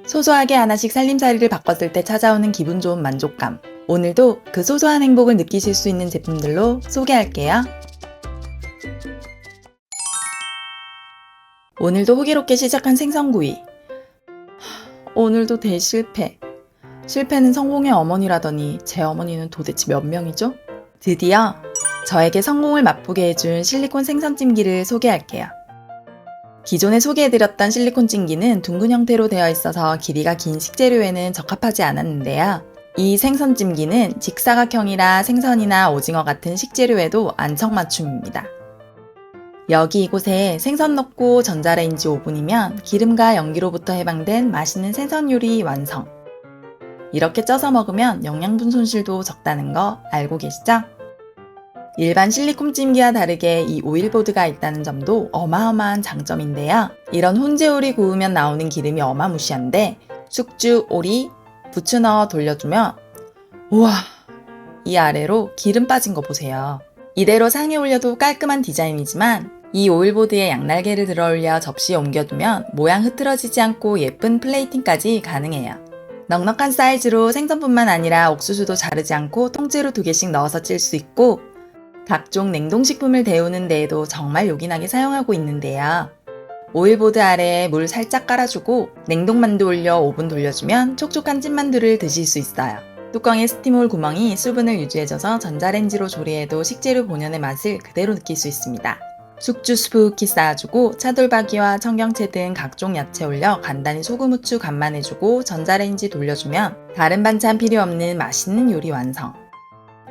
소소하게 하나씩 살림살이를 바꿨을 때 찾아오는 기분 좋은 만족감. 오늘도 그 소소한 행복을 느끼실 수 있는 제품들로 소개할게요. 오늘도 호기롭게 시작한 생선구이. 오늘도 대실패. 실패는 성공의 어머니라더니 제 어머니는 도대체 몇 명이죠? 드디어 저에게 성공을 맛보게 해준 실리콘 생선찜기를 소개할게요. 기존에 소개해드렸던 실리콘 찜기는 둥근 형태로 되어 있어서 길이가 긴 식재료에는 적합하지 않았는데요. 이 생선찜기는 직사각형이라 생선이나 오징어 같은 식재료에도 안성맞춤입니다. 여기 이곳에 생선 넣고 전자레인지 5분이면 기름과 연기로부터 해방된 맛있는 생선 요리 완성. 이렇게 쪄서 먹으면 영양분 손실도 적다는 거 알고 계시죠? 일반 실리콘 찜기와 다르게 이 오일보드가 있다는 점도 어마어마한 장점인데요. 이런 훈제오리 구우면 나오는 기름이 어마무시한데 숙주, 오리, 부추 넣어 돌려주면 우와! 이 아래로 기름 빠진 거 보세요. 이대로 상에 올려도 깔끔한 디자인이지만 이 오일보드에 양날개를 들어올려 접시에 옮겨두면 모양 흐트러지지 않고 예쁜 플레이팅까지 가능해요. 넉넉한 사이즈로 생선뿐만 아니라 옥수수도 자르지 않고 통째로 2개씩 넣어서 찔 수 있고 각종 냉동식품을 데우는 데에도 정말 요긴하게 사용하고 있는데요. 오일보드 아래에 물 살짝 깔아주고 냉동만두 올려 5분 돌려주면 촉촉한 찐만두를 드실 수 있어요. 뚜껑에 스팀홀 구멍이 수분을 유지해줘서 전자레인지로 조리해도 식재료 본연의 맛을 그대로 느낄 수 있습니다. 숙주 스프키 쌓아주고 차돌박이와 청경채 등 각종 야채 올려 간단히 소금, 후추 간만 해주고 전자레인지 돌려주면 다른 반찬 필요 없는 맛있는 요리 완성.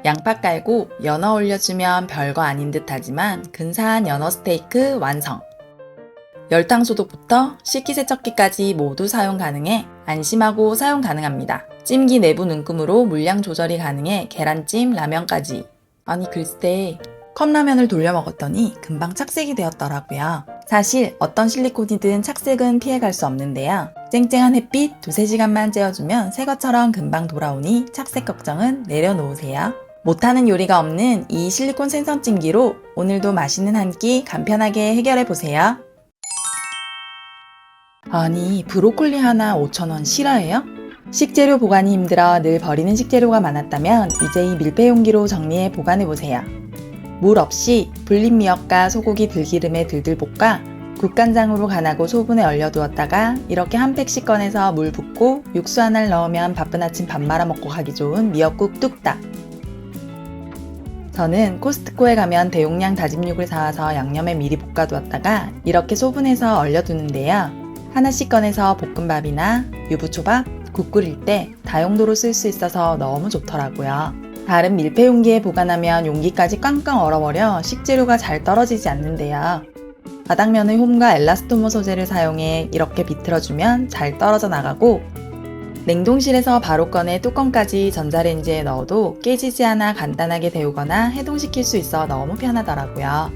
양파 깔고 연어 올려주면 별거 아닌 듯 하지만 근사한 연어 스테이크 완성. 열탕 소독부터 식기세척기까지 모두 사용 가능해 안심하고 사용 가능합니다. 찜기 내부 눈금으로 물량 조절이 가능해 계란찜, 라면까지. 아니 글쎄 컵라면을 돌려 먹었더니 금방 착색이 되었더라고요. 사실 어떤 실리콘이든 착색은 피해갈 수 없는데요. 쨍쨍한 햇빛 2-3시간만 쬐어주면 새 것처럼 금방 돌아오니 착색 걱정은 내려놓으세요. 못하는 요리가 없는 이 실리콘 생선찜기로 오늘도 맛있는 한 끼 간편하게 해결해보세요. 아니 브로콜리 하나 5,000원 실화예요? 식재료 보관이 힘들어 늘 버리는 식재료가 많았다면 이제 이 밀폐 용기로 정리해 보관해보세요. 물 없이 불린 미역과 소고기 들기름에 들들 볶아 국간장으로 간하고 소분에 얼려두었다가 이렇게 한 팩씩 꺼내서 물 붓고 육수 하나를 넣으면 바쁜 아침 밥 말아 먹고 가기 좋은 미역국 뚝딱. 저는 코스트코에 가면 대용량 다진 육을 사와서 양념에 미리 볶아두었다가 이렇게 소분해서 얼려두는데요. 하나씩 꺼내서 볶음밥이나 유부초밥, 국 끓일 때 다용도로 쓸 수 있어서 너무 좋더라고요. 다른 밀폐 용기에 보관하면 용기까지 꽝꽝 얼어버려 식재료가 잘 떨어지지 않는데요. 바닥면의 홈과 엘라스토머 소재를 사용해 이렇게 비틀어주면 잘 떨어져 나가고 냉동실에서 바로 꺼내 뚜껑까지 전자레인지에 넣어도 깨지지 않아 간단하게 데우거나 해동시킬 수 있어 너무 편하더라고요.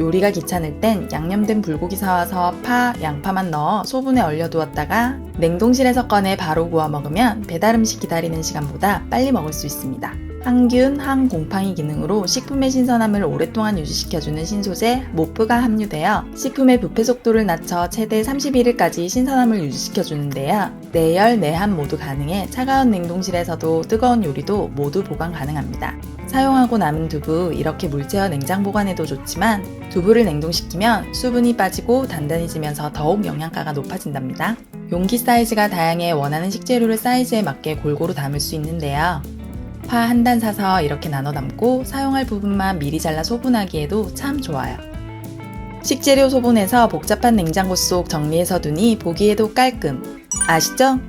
요리가 귀찮을 땐 양념된 불고기 사와서 파, 양파만 넣어 소분에 얼려두었다가 냉동실에서 꺼내 바로 구워 먹으면 배달음식 기다리는 시간보다 빨리 먹을 수 있습니다. 항균, 항곰팡이 기능으로 식품의 신선함을 오랫동안 유지시켜주는 신소재 모프가 함유되어 식품의 부패 속도를 낮춰 최대 31일까지 신선함을 유지시켜주는데요. 내열, 내함 모두 가능해 차가운 냉동실에서도 뜨거운 요리도 모두 보관 가능합니다. 사용하고 남은 두부 이렇게 물체어 냉장 보관해도 좋지만 두부를 냉동시키면 수분이 빠지고 단단해지면서 더욱 영양가가 높아진답니다. 용기 사이즈가 다양해 원하는 식재료를 사이즈에 맞게 골고루 담을 수 있는데요. 파 한 단 사서 이렇게 나눠 담고 사용할 부분만 미리 잘라 소분하기에도 참 좋아요. 식재료 소분해서 복잡한 냉장고 속 정리해서 두니 보기에도 깔끔. 아시죠?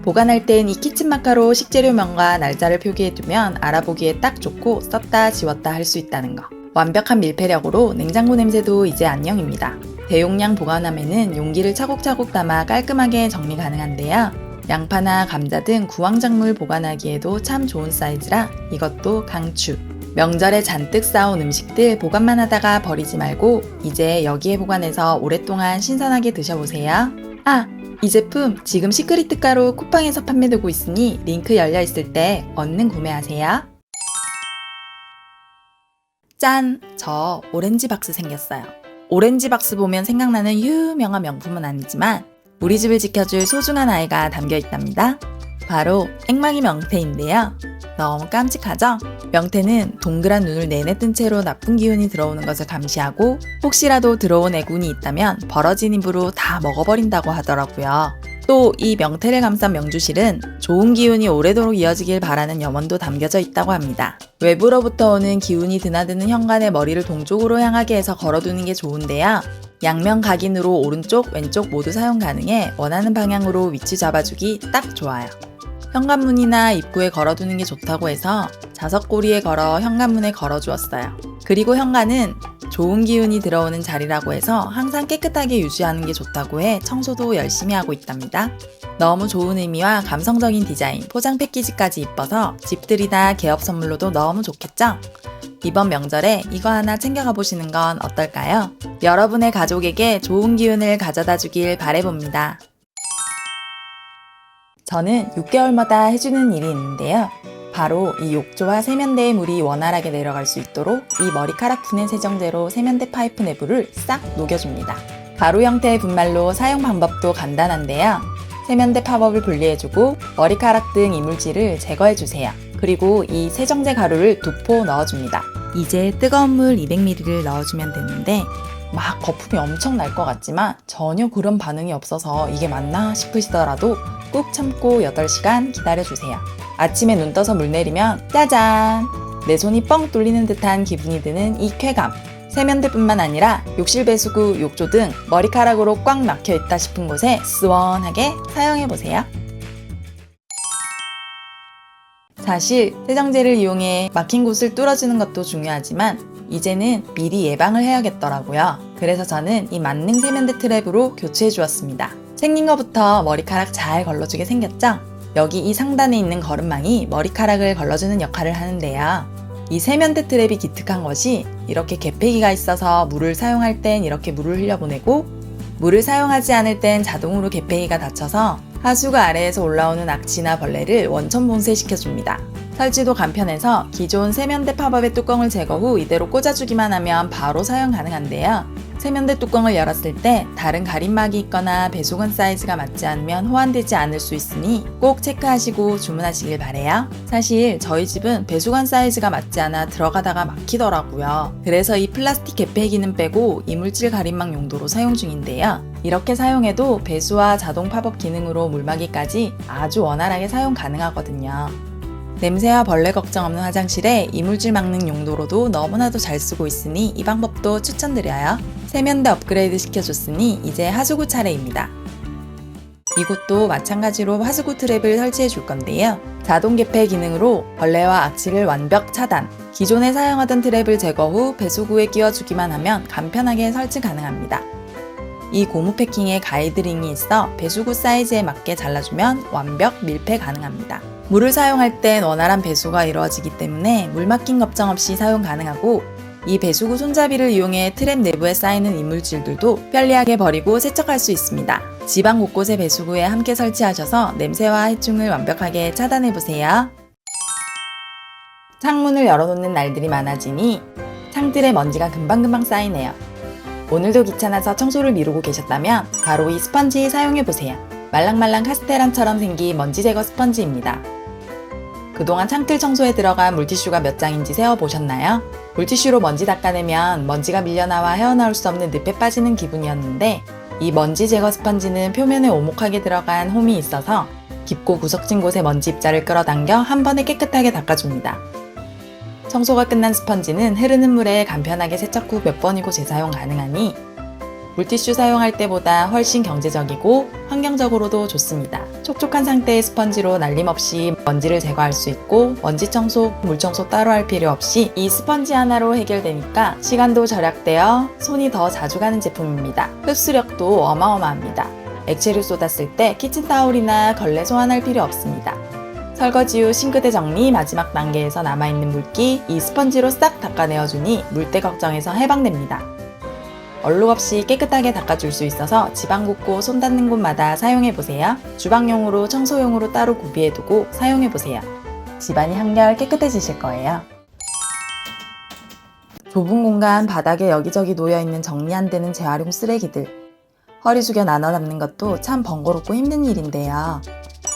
보관할 땐 이 키친 마카로 식재료명과 날짜를 표기해두면 알아보기에 딱 좋고 썼다 지웠다 할 수 있다는 거. 완벽한 밀폐력으로 냉장고 냄새도 이제 안녕입니다. 대용량 보관함에는 용기를 차곡차곡 담아 깔끔하게 정리 가능한데요. 양파나 감자 등 구황작물 보관하기에도 참 좋은 사이즈라 이것도 강추. 명절에 잔뜩 싸온 음식들 보관만 하다가 버리지 말고 이제 여기에 보관해서 오랫동안 신선하게 드셔보세요. 아! 이 제품 지금 시크릿 가로 쿠팡에서 판매되고 있으니 링크 열려있을 때 얼른 구매하세요. 짠! 저 오렌지 박스 생겼어요. 오렌지 박스 보면 생각나는 유명한 명품은 아니지만 우리 집을 지켜줄 소중한 아이가 담겨 있답니다. 바로 앵망이 명태인데요. 너무 깜찍하죠? 명태는 동그란 눈을 내내 뜬 채로 나쁜 기운이 들어오는 것을 감시하고 혹시라도 들어온 애군이 있다면 벌어진 입으로 다 먹어버린다고 하더라고요. 또 이 명태를 감싼 명주실은 좋은 기운이 오래도록 이어지길 바라는 염원도 담겨져 있다고 합니다. 외부로부터 오는 기운이 드나드는 현관의 머리를 동쪽으로 향하게 해서 걸어두는 게 좋은데요. 양면 각인으로 오른쪽, 왼쪽 모두 사용 가능해 원하는 방향으로 위치 잡아주기 딱 좋아요. 현관문이나 입구에 걸어두는 게 좋다고 해서 자석고리에 걸어 현관문에 걸어주었어요. 그리고 현관은 좋은 기운이 들어오는 자리라고 해서 항상 깨끗하게 유지하는 게 좋다고 해 청소도 열심히 하고 있답니다. 너무 좋은 의미와 감성적인 디자인, 포장 패키지까지 이뻐서 집들이나 개업 선물로도 너무 좋겠죠? 이번 명절에 이거 하나 챙겨가 보시는 건 어떨까요? 여러분의 가족에게 좋은 기운을 가져다 주길 바라봅니다. 저는 6개월마다 해주는 일이 있는데요. 바로 이 욕조와 세면대의 물이 원활하게 내려갈 수 있도록 이 머리카락 분해 세정제로 세면대 파이프 내부를 싹 녹여줍니다. 가루 형태의 분말로 사용 방법도 간단한데요. 세면대 팝업을 분리해주고 머리카락 등 이물질을 제거해주세요. 그리고 이 세정제 가루를 2포 넣어줍니다. 이제 뜨거운 물 200ml를 넣어주면 되는데 막 거품이 엄청 날 것 같지만 전혀 그런 반응이 없어서 이게 맞나 싶으시더라도 꾹 참고 8시간 기다려주세요. 아침에 눈 떠서 물 내리면 짜잔! 내 손이 뻥 뚫리는 듯한 기분이 드는 이 쾌감. 세면대뿐만 아니라 욕실 배수구, 욕조 등 머리카락으로 꽉 막혀있다 싶은 곳에 시원하게 사용해보세요. 사실 세정제를 이용해 막힌 곳을 뚫어주는 것도 중요하지만 이제는 미리 예방을 해야겠더라고요. 그래서 저는 이 만능 세면대 트랩으로 교체해 주었습니다. 생긴 것부터 머리카락 잘 걸러주게 생겼죠? 여기 이 상단에 있는 거름망이 머리카락을 걸러주는 역할을 하는데요. 이 세면대 트랩이 기특한 것이 이렇게 개폐기가 있어서 물을 사용할 땐 이렇게 물을 흘려보내고 물을 사용하지 않을 땐 자동으로 개폐기가 닫혀서 하수구 아래에서 올라오는 악취나 벌레를 원천 봉쇄시켜줍니다. 설치도 간편해서 기존 세면대 팝업의 뚜껑을 제거 후 이대로 꽂아주기만 하면 바로 사용 가능한데요. 세면대 뚜껑을 열었을 때 다른 가림막이 있거나 배수건 사이즈가 맞지 않으면 호환되지 않을 수 있으니 꼭 체크하시고 주문하시길 바래요. 사실 저희 집은 배수건 사이즈가 맞지 않아 들어가다가 막히더라고요. 그래서 이 플라스틱 개폐기는 빼고 이물질 가림막 용도로 사용 중인데요. 이렇게 사용해도 배수와 자동 팝업 기능으로 물막이까지 아주 원활하게 사용 가능하거든요. 냄새와 벌레 걱정 없는 화장실에 이물질 막는 용도로도 너무나도 잘 쓰고 있으니 이 방법도 추천드려요. 세면대 업그레이드 시켜줬으니 이제 하수구 차례입니다. 이곳도 마찬가지로 하수구 트랩을 설치해 줄 건데요. 자동 개폐 기능으로 벌레와 악취를 완벽 차단. 기존에 사용하던 트랩을 제거 후 배수구에 끼워주기만 하면 간편하게 설치 가능합니다. 이 고무 패킹에 가이드링이 있어 배수구 사이즈에 맞게 잘라주면 완벽 밀폐 가능합니다. 물을 사용할 땐 원활한 배수가 이루어지기 때문에 물 막힘 걱정 없이 사용 가능하고 이 배수구 손잡이를 이용해 트랩 내부에 쌓이는 이물질들도 편리하게 버리고 세척할 수 있습니다. 집안 곳곳에 배수구에 함께 설치하셔서 냄새와 해충을 완벽하게 차단해보세요. 창문을 열어놓는 날들이 많아지니 창틀에 먼지가 금방금방 쌓이네요. 오늘도 귀찮아서 청소를 미루고 계셨다면 바로 이 스펀지 사용해보세요. 말랑말랑 카스테란처럼 생긴 먼지 제거 스펀지입니다. 그동안 창틀 청소에 들어간 물티슈가 몇 장인지 세어보셨나요? 물티슈로 먼지 닦아내면 먼지가 밀려나와 헤어나올 수 없는 늪에 빠지는 기분이었는데 이 먼지 제거 스펀지는 표면에 오목하게 들어간 홈이 있어서 깊고 구석진 곳에 먼지 입자를 끌어당겨 한 번에 깨끗하게 닦아줍니다. 청소가 끝난 스펀지는 흐르는 물에 간편하게 세척 후 몇 번이고 재사용 가능하니 물티슈 사용할 때보다 훨씬 경제적이고 환경적으로도 좋습니다. 촉촉한 상태의 스펀지로 날림없이 먼지를 제거할 수 있고 먼지 청소, 물 청소 따로 할 필요 없이 이 스펀지 하나로 해결되니까 시간도 절약되어 손이 더 자주 가는 제품입니다. 흡수력도 어마어마합니다. 액체를 쏟았을 때 키친타올이나 걸레 소환할 필요 없습니다. 설거지 후 싱크대 정리 마지막 단계에서 남아있는 물기 이 스펀지로 싹 닦아내어주니 물때 걱정에서 해방됩니다. 얼룩 없이 깨끗하게 닦아줄 수 있어서 집안 곳곳 손 닿는 곳마다 사용해보세요. 주방용으로 청소용으로 따로 구비해두고 사용해보세요. 집안이 한결 깨끗해지실 거예요. 좁은 공간 바닥에 여기저기 놓여있는 정리 안 되는 재활용 쓰레기들. 허리 숙여 나눠 담는 것도 참 번거롭고 힘든 일인데요.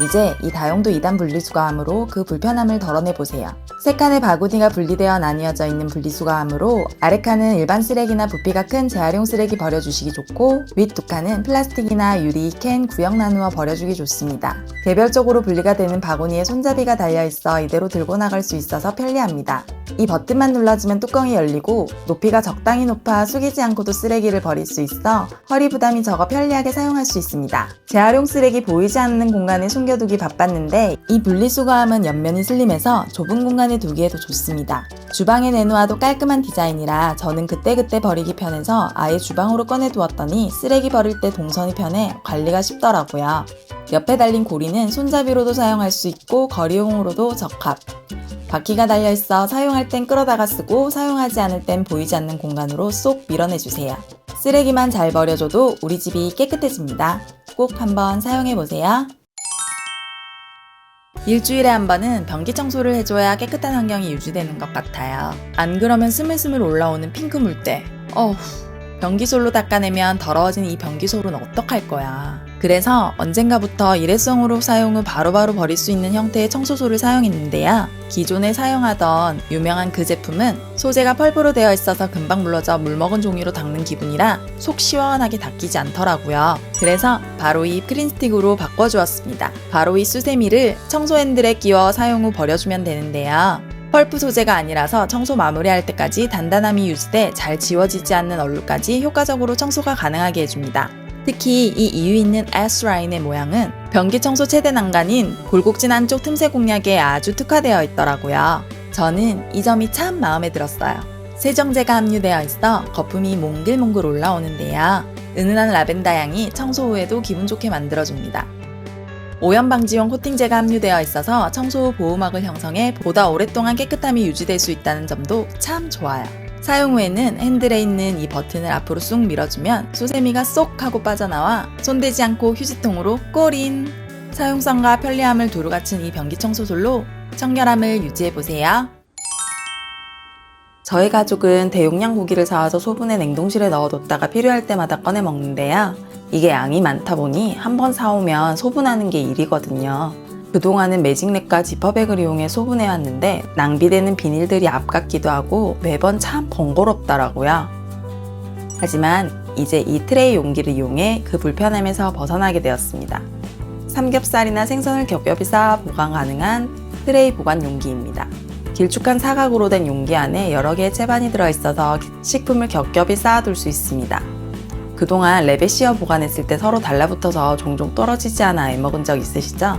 이제 이 다용도 2단 분리수거함으로 그 불편함을 덜어내보세요. 세 칸의 바구니가 분리되어 나뉘어져 있는 분리수거함으로 아래 칸은 일반 쓰레기나 부피가 큰 재활용 쓰레기 버려주시기 좋고 윗 두 칸은 플라스틱이나 유리, 캔, 구역 나누어 버려주기 좋습니다. 개별적으로 분리가 되는 바구니에 손잡이가 달려있어 이대로 들고 나갈 수 있어서 편리합니다. 이 버튼만 눌러주면 뚜껑이 열리고 높이가 적당히 높아 숙이지 않고도 쓰레기를 버릴 수 있어 허리 부담이 적어 편리하게 사용할 수 있습니다. 재활용 쓰레기 보이지 않는 공간에 숨겨두기 바빴는데 이 분리수거함은 옆면이 슬림해서 좁은 공간에 두기에도 좋습니다. 주방에 내놓아도 깔끔한 디자인이라 저는 그때그때 버리기 편해서 아예 주방으로 꺼내두었더니 쓰레기 버릴 때 동선이 편해 관리가 쉽더라고요. 옆에 달린 고리는 손잡이로도 사용할 수 있고 거리용으로도 적합. 바퀴가 달려있어 사용할 땐 끌어다가 쓰고 사용하지 않을 땐 보이지 않는 공간으로 쏙 밀어내주세요. 쓰레기만 잘 버려줘도 우리 집이 깨끗해집니다. 꼭 한번 사용해보세요. 일주일에 한 번은 변기 청소를 해줘야 깨끗한 환경이 유지되는 것 같아요. 안 그러면 스물스물 올라오는 핑크 물때. 변기솔로 닦아내면 더러워진 이 변기솔은 어떡할 거야. 그래서 언젠가부터 일회성으로 사용 후 바로바로 버릴 수 있는 형태의 청소솔을 사용했는데요. 기존에 사용하던 유명한 그 제품은 소재가 펄프로 되어 있어서 금방 물러져 물먹은 종이로 닦는 기분이라 속 시원하게 닦이지 않더라고요. 그래서 바로 이 크린스틱으로 바꿔주었습니다. 바로 이 수세미를 청소 핸들에 끼워 사용 후 버려주면 되는데요. 펄프 소재가 아니라서 청소 마무리할 때까지 단단함이 유지돼 잘 지워지지 않는 얼룩까지 효과적으로 청소가 가능하게 해줍니다. 특히 이 이유 있는 S라인의 모양은 변기 청소 최대 난간인 골곡진 안쪽 틈새 공략에 아주 특화되어 있더라고요. 저는 이 점이 참 마음에 들었어요. 세정제가 함유되어 있어 거품이 몽글몽글 올라오는데요. 은은한 라벤더 향이 청소 후에도 기분 좋게 만들어줍니다. 오염 방지용 코팅제가 함유되어 있어서 청소 후 보호막을 형성해 보다 오랫동안 깨끗함이 유지될 수 있다는 점도 참 좋아요. 사용 후에는 핸들에 있는 이 버튼을 앞으로 쑥 밀어주면 수세미가 쏙 하고 빠져나와 손대지 않고 휴지통으로 꼬린! 사용성과 편리함을 두루 갖춘 이 변기 청소솔로 청결함을 유지해보세요. 저희 가족은 대용량 고기를 사와서 소분해 냉동실에 넣어뒀다가 필요할 때마다 꺼내 먹는데요. 이게 양이 많다 보니 한번 사오면 소분하는 게 일이거든요. 그동안은 매직넷과 지퍼백을 이용해 소분해왔는데 낭비되는 비닐들이 아깝기도 하고 매번 참 번거롭더라고요. 하지만 이제 이 트레이 용기를 이용해 그 불편함에서 벗어나게 되었습니다. 삼겹살이나 생선을 겹겹이 쌓아 보관 가능한 트레이 보관 용기입니다. 길쭉한 사각으로 된 용기 안에 여러 개의 채반이 들어있어서 식품을 겹겹이 쌓아둘 수 있습니다. 그동안 랩에 씌워 보관했을 때 서로 달라붙어서 종종 떨어지지 않아 애먹은 적 있으시죠?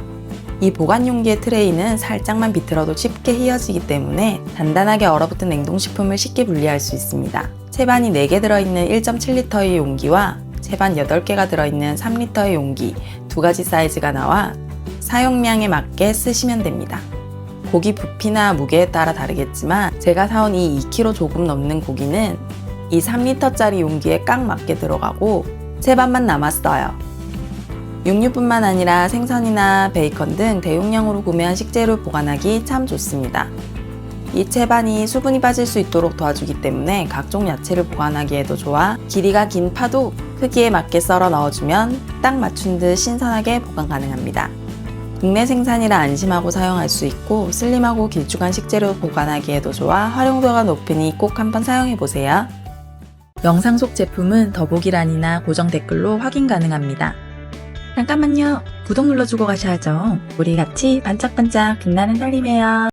이 보관 용기의 트레이는 살짝만 비틀어도 쉽게 휘어지기 때문에 단단하게 얼어붙은 냉동식품을 쉽게 분리할 수 있습니다. 채반이 4개 들어있는 1.7리터의 용기와 채반 8개가 들어있는 3리터의 용기 두 가지 사이즈가 나와 사용량에 맞게 쓰시면 됩니다. 고기 부피나 무게에 따라 다르겠지만 제가 사온 이 2kg 조금 넘는 고기는 이 3리터짜리 용기에 꽉 맞게 들어가고 채반만 남았어요. 육류뿐만 아니라 생선이나 베이컨 등 대용량으로 구매한 식재료 보관하기 참 좋습니다. 이 채반이 수분이 빠질 수 있도록 도와주기 때문에 각종 야채를 보관하기에도 좋아 길이가 긴 파도 크기에 맞게 썰어 넣어주면 딱 맞춘 듯 신선하게 보관 가능합니다. 국내 생산이라 안심하고 사용할 수 있고 슬림하고 길쭉한 식재료 보관하기에도 좋아 활용도가 높으니 꼭 한번 사용해보세요. 영상 속 제품은 더보기란이나 고정 댓글로 확인 가능합니다. 잠깐만요. 구독 눌러주고 가셔야죠. 우리 같이 반짝반짝 빛나는 살림해요.